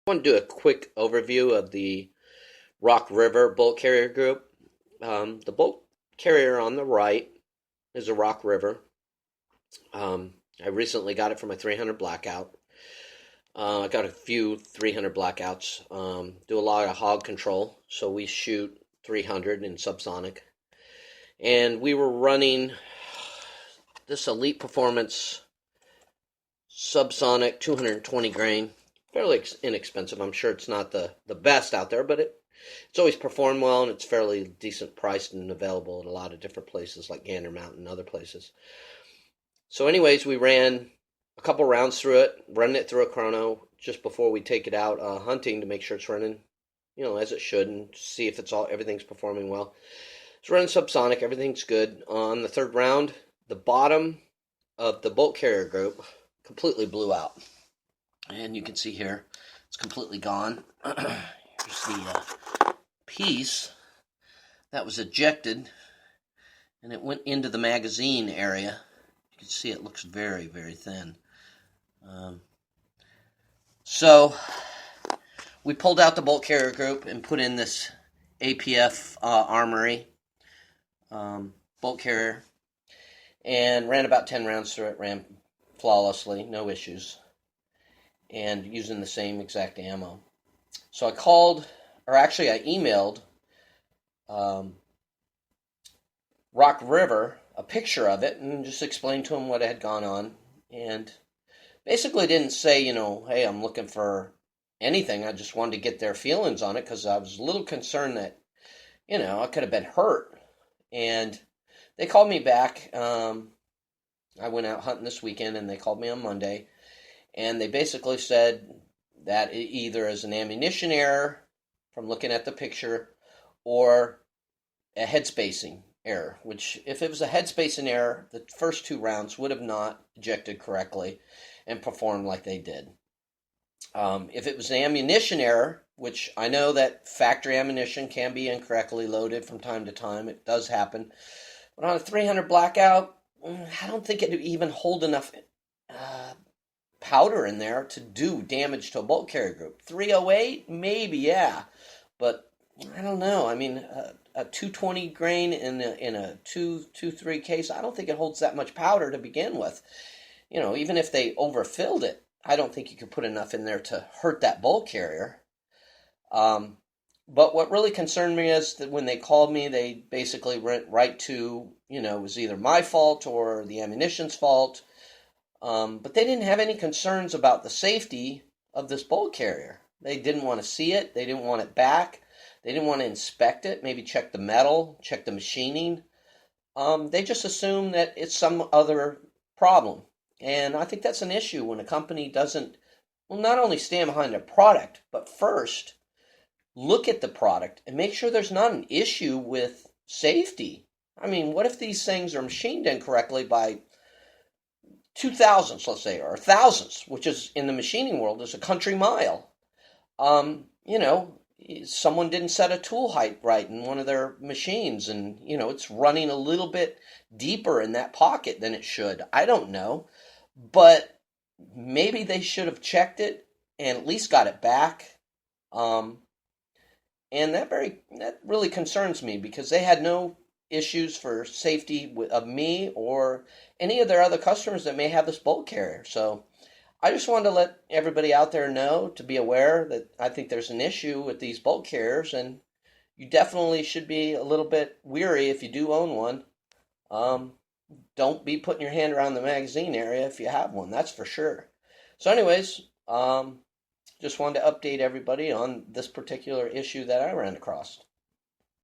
I want to do a quick overview of the Rock River Bolt Carrier Group. The bolt carrier on the right is a Rock River. I recently got it for my 300 blackout. I got a few 300 blackouts. Do a lot of hog control, so we shoot 300 in subsonic. And we were running this Elite Performance subsonic 220 grain. Fairly inexpensive. I'm sure it's not the best out there, but it's always performed well, and it's fairly decent priced and available at a lot of different places like Gander Mountain and other places. So anyways, we ran a couple rounds through it, running it through a chrono just before we take it out hunting to make sure it's running, as it should, and see if everything's performing well. It's running subsonic, everything's good. On the third round, the bottom of the bolt carrier group completely blew out. And you can see here, it's completely gone. Here's the piece that was ejected, and it went into the magazine area. You can see it looks very, very thin. So we pulled out the bolt carrier group and put in this APF Armory bolt carrier, and ran about 10 rounds through it. Ran flawlessly, no issues, and using the same exact ammo. So I emailed Rock River a picture of it and just explained to them what had gone on, and basically didn't say, hey, I'm looking for anything. I just wanted to get their feelings on it because I was a little concerned that, I could have been hurt. And they called me back. I went out hunting this weekend, and they called me on Monday, and they basically said that it either is an ammunition error from looking at the picture or a head spacing error, which if it was a head spacing error, the first two rounds would have not ejected correctly and performed like they did. If it was an ammunition error, which I know that factory ammunition can be incorrectly loaded from time to time, it does happen, but on a 300 blackout, I don't think it would even hold enough powder in there to do damage to a bolt carrier group. 308, maybe, yeah, but I don't know. I mean, a 220 grain in a 223 case, I don't think it holds that much powder to begin with. Even if they overfilled it, I don't think you could put enough in there to hurt that bolt carrier. But what really concerned me is that when they called me, they basically went right to, it was either my fault or the ammunition's fault. But they didn't have any concerns about the safety of this bolt carrier. They didn't want to see it. They didn't want it back. They didn't want to inspect it, maybe check the metal, check the machining. They just assume that it's some other problem. And I think that's an issue when a company doesn't, not only stand behind their product, but first look at the product and make sure there's not an issue with safety. I mean, what if these things are machined incorrectly by 2,000s, let's say, or thousands, which is in the machining world is a country mile. Someone didn't set a tool height right in one of their machines, and it's running a little bit deeper in that pocket than it should. I don't know, but maybe they should have checked it and at least got it back. And that really concerns me because they had no issues for safety of me or any of their other customers that may have this bolt carrier. So I just wanted to let everybody out there know, to be aware that I think there's an issue with these bolt carriers, and you definitely should be a little bit weary if you do own one. Don't be putting your hand around the magazine area if you have one, that's for sure. So anyways, just wanted to update everybody on this particular issue that I ran across.